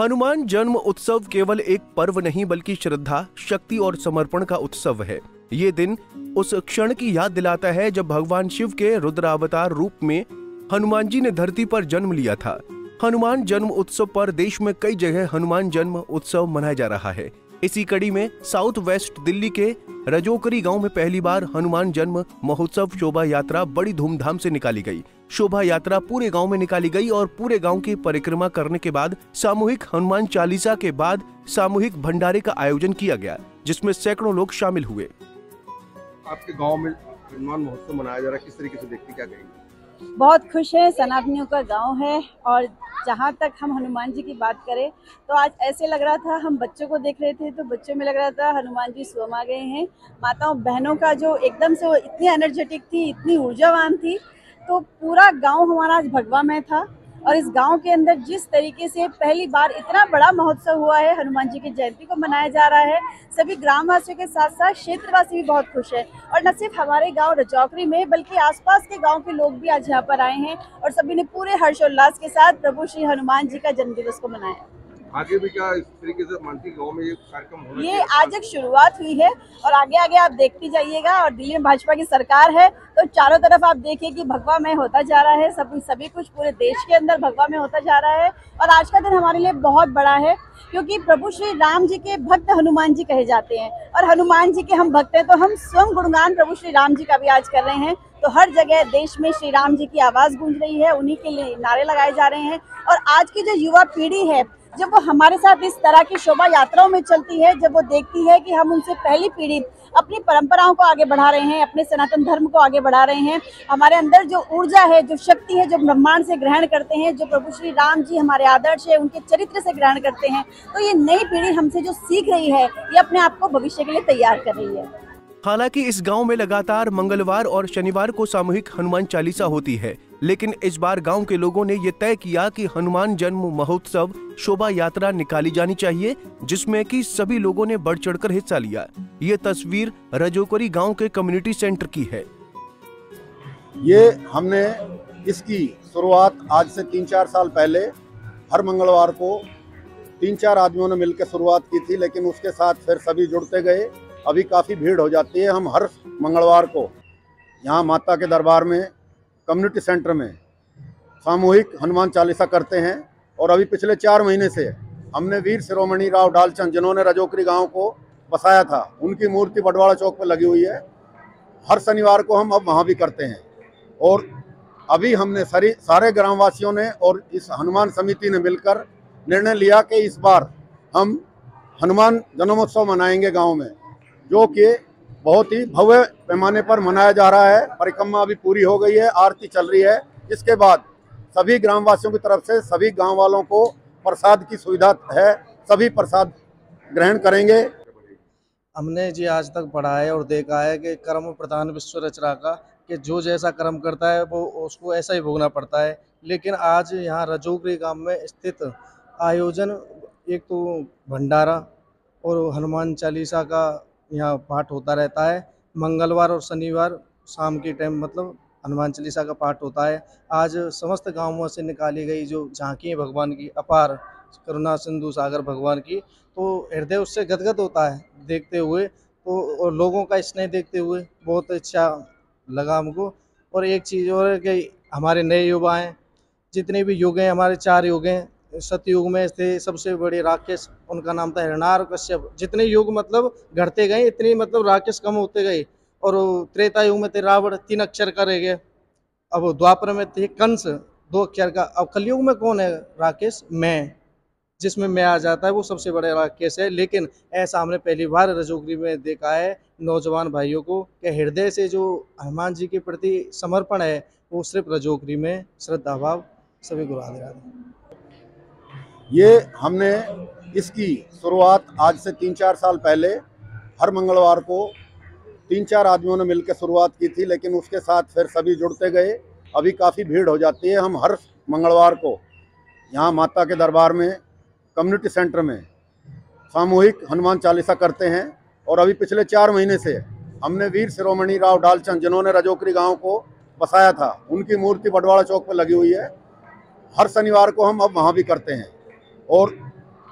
हनुमान जन्म उत्सव केवल एक पर्व नहीं बल्कि श्रद्धा, शक्ति और समर्पण का उत्सव है। ये दिन उस क्षण की याद दिलाता है जब भगवान शिव के रुद्रावतार रूप में हनुमान जी ने धरती पर जन्म लिया था। हनुमान जन्म उत्सव पर देश में कई जगह हनुमान जन्म उत्सव मनाया जा रहा है। इसी कड़ी में साउथ वेस्ट दिल्ली के रजोकरी गांव में पहली बार हनुमान जन्म महोत्सव शोभा यात्रा बड़ी धूमधाम से निकाली गई। शोभा यात्रा पूरे गांव में निकाली गई और पूरे गांव की परिक्रमा करने के बाद सामूहिक हनुमान चालीसा के बाद सामूहिक भंडारे का आयोजन किया गया, जिसमें सैकड़ों लोग शामिल हुए। आपके गांव में हनुमान महोत्सव मनाया जा रहा है, किस तरीके से देखते क्या कहेंगे? बहुत खुश है, सनातनियों का गांव है। और जहां तक हम हनुमान जी की बात करें तो आज ऐसे लग रहा था, हम बच्चों को देख रहे थे तो बच्चों में लग रहा था हनुमान जी स्वयं आ गए हैं। माताओं बहनों का जो एकदम से वो इतनी एनर्जेटिक थी, इतनी ऊर्जावान थी, तो पूरा गांव हमारा आज भगवामय था। और इस गांव के अंदर जिस तरीके से पहली बार इतना बड़ा महोत्सव हुआ है, हनुमान जी की जयंती को मनाया जा रहा है, सभी ग्रामवासियों के साथ साथ क्षेत्रवासी भी बहुत खुश है। और न सिर्फ हमारे गांव रजौकरी में बल्कि आसपास के गांव के लोग भी आज यहाँ पर आए हैं और सभी ने पूरे हर्षोल्लास के साथ प्रभु श्री हनुमान जी का जन्मदिवस को मनाया। आगे भी क्या इस तरीके से मानती गांव में ये कार्यक्रम होना चाहिए? ये आज एक शुरुआत हुई है और आगे आगे आप देखती जाइएगा। और दिल्ली में भाजपा की सरकार है तो चारों तरफ आप देखिए कि भगवामय होता जा रहा है, सभी कुछ पूरे देश के अंदर भगवामय होता जा रहा है। और आज का दिन हमारे लिए बहुत बड़ा है क्योंकि प्रभु श्री राम जी के भक्त हनुमान जी कहे जाते हैं और हनुमान जी के हम भक्त हैं, तो हम स्वयं गुणगान प्रभु श्री राम जी का भी आज कर रहे हैं। तो हर जगह देश में श्री राम जी की आवाज गूंज रही है, उन्हीं के लिए नारे लगाए जा रहे हैं। और आज की जो युवा पीढ़ी है, जब वो हमारे साथ इस तरह की शोभा यात्राओं में चलती है, जब वो देखती है कि हम उनसे पहली पीढ़ी अपनी परंपराओं को आगे बढ़ा रहे हैं, अपने सनातन धर्म को आगे बढ़ा रहे हैं, हमारे अंदर जो ऊर्जा है, जो शक्ति है, जो ब्रह्मांड से ग्रहण करते हैं, जो प्रभु श्री राम जी हमारे आदर्श है, उनके चरित्र से ग्रहण करते हैं, तो ये नई पीढ़ी हमसे जो सीख रही है, ये अपने आप को भविष्य के लिए तैयार कर रही है। हालांकि इस गांव में लगातार मंगलवार और शनिवार को सामूहिक हनुमान चालीसा होती है, लेकिन इस बार गांव के लोगों ने ये तय किया कि हनुमान जन्म महोत्सव शोभा यात्रा निकाली जानी चाहिए, जिसमें कि सभी लोगों ने बढ़ चढ़कर हिस्सा लिया। ये तस्वीर रजोकरी गांव के कम्युनिटी सेंटर की है। ये हमने इसकी शुरुआत आज से 3-4 साल पहले हर मंगलवार को 3-4 आदमियों ने मिलकर शुरुआत की थी, लेकिन उसके साथ फिर सभी जुड़ते गए। अभी काफ़ी भीड़ हो जाती है। हम हर मंगलवार को यहाँ माता के दरबार में कम्युनिटी सेंटर में सामूहिक हनुमान चालीसा करते हैं। और अभी पिछले 4 महीने से हमने वीर शिरोमणि राव डालचंद, जिन्होंने रजोकरी गांव को बसाया था, उनकी मूर्ति बटवाड़ा चौक पर लगी हुई है। हर शनिवार को हम अब वहाँ भी करते हैं। और अभी हमने सारे ग्रामवासियों ने और इस हनुमान समिति ने मिलकर निर्णय लिया कि इस बार हम हनुमान जन्मोत्सव मनाएंगे गाँव में, जो कि बहुत ही भव्य पैमाने पर मनाया जा रहा है। परिक्रमा अभी पूरी हो गई है, आरती चल रही है। इसके बाद सभी ग्रामवासियों की तरफ से सभी गांव वालों को प्रसाद की सुविधा है, सभी प्रसाद ग्रहण करेंगे। हमने जी आज तक पढ़ा है और देखा है कि कर्म प्रधान विश्व रचना का, कि जो जैसा कर्म करता है वो उसको ऐसा ही भोगना पड़ता है। लेकिन आज यहाँ रजोकरी गांव में स्थित आयोजन, एक तो भंडारा और हनुमान चालीसा का यहाँ पाठ होता रहता है। मंगलवार और शनिवार शाम के टाइम मतलब हनुमान चालीसा का पाठ होता है। आज समस्त गांवों से निकाली गई जो झांकी है भगवान की, अपार करुणा सिंधु सागर भगवान की, तो हृदय उससे गदगद होता है देखते हुए। तो और लोगों का स्नेह देखते हुए बहुत अच्छा लगा हमको। और एक चीज़ और है कि हमारे नए युवा हैं, जितने भी युग हैं, हमारे 4 युग हैं। सतयुग में थे सबसे बड़े राक्षस, उनका नाम था हिरण्यार कश्यप। जितने युग मतलब घटते गए, इतनी मतलब राक्षस कम होते गए। और त्रेता युग में थे रावण, 3 अक्षर का रह गए। अब द्वापर में थे कंस, 2 अक्षर का। अब कलयुग में कौन है राक्षस? मैं, जिसमें मैं आ जाता है, वो सबसे बड़ा राक्षस है। लेकिन ऐसा हमने पहली बार रजोकरी में देखा है नौजवान भाइयों को कि हृदय से जो हनुमान जी के प्रति समर्पण है, वो सिर्फ रजोकरी में श्रद्धा भाव। सभी को राधे राधे। ये हमने इसकी शुरुआत आज से 3-4 साल पहले हर मंगलवार को 3-4 आदमियों ने मिलकर शुरुआत की थी, लेकिन उसके साथ फिर सभी जुड़ते गए। अभी काफ़ी भीड़ हो जाती है। हम हर मंगलवार को यहाँ माता के दरबार में कम्युनिटी सेंटर में सामूहिक हनुमान चालीसा करते हैं। और अभी पिछले 4 महीने से हमने वीर शिरोमणि राव डालचंद, जिन्होंने रजोकरी गांव को बसाया था, उनकी मूर्ति बटवाड़ा चौक पर लगी हुई है। हर शनिवार को हम अब वहाँ भी करते हैं। और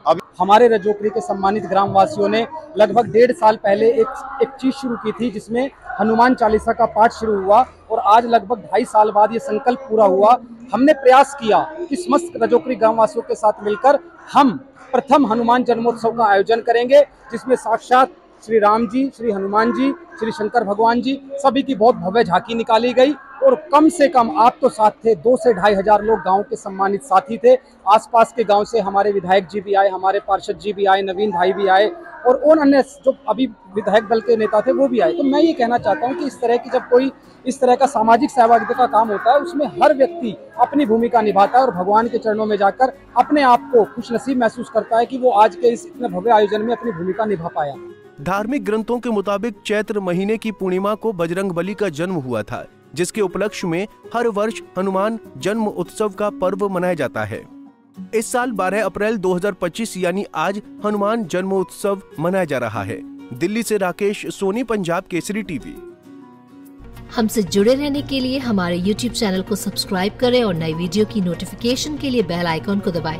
अब हमारे रजोकरी के सम्मानित ग्रामवासियों ने लगभग 1.5 साल पहले एक चीज शुरू की थी, जिसमें हनुमान चालीसा का पाठ शुरू हुआ और आज लगभग 2.5 साल बाद ये संकल्प पूरा हुआ। हमने प्रयास किया कि समस्त रजोकरी ग्रामवासियों के साथ मिलकर हम प्रथम हनुमान जन्मोत्सव का आयोजन करेंगे, जिसमें साक्षात श्री राम जी, श्री हनुमान जी, श्री शंकर भगवान जी सभी की बहुत भव्य झांकी निकाली गई और कम से कम आप तो साथ थे, 2 से 2,500 लोग गांव के सम्मानित साथी थे। आसपास के गांव से हमारे विधायक जी भी आए, हमारे पार्षद जी भी आए, नवीन भाई भी आए और अन्य जो अभी विधायक दल के नेता थे वो भी आए। तो मैं ये कहना चाहता हूँ कि इस तरह की जब कोई इस तरह का सामाजिक सहभागिता का काम होता है, उसमें हर व्यक्ति अपनी भूमिका निभाता है और भगवान के चरणों में जाकर अपने आप को खुशनसीब महसूस करता है कि वो आज के इस इतने भव्य आयोजन में अपनी भूमिका निभा पाया। धार्मिक ग्रंथों के मुताबिक चैत्र महीने की पूर्णिमा को बजरंगबली का जन्म हुआ था, जिसके उपलक्ष्य में हर वर्ष हनुमान जन्म उत्सव का पर्व मनाया जाता है। इस साल 12 अप्रैल 2025 यानी आज हनुमान जन्म उत्सव मनाया जा रहा है। दिल्ली से राकेश सोनी, पंजाब केसरी टीवी। हमसे जुड़े रहने के लिए हमारे YouTube चैनल को सब्सक्राइब करें और नई वीडियो की नोटिफिकेशन के लिए बेल आइकॉन को दबाएं।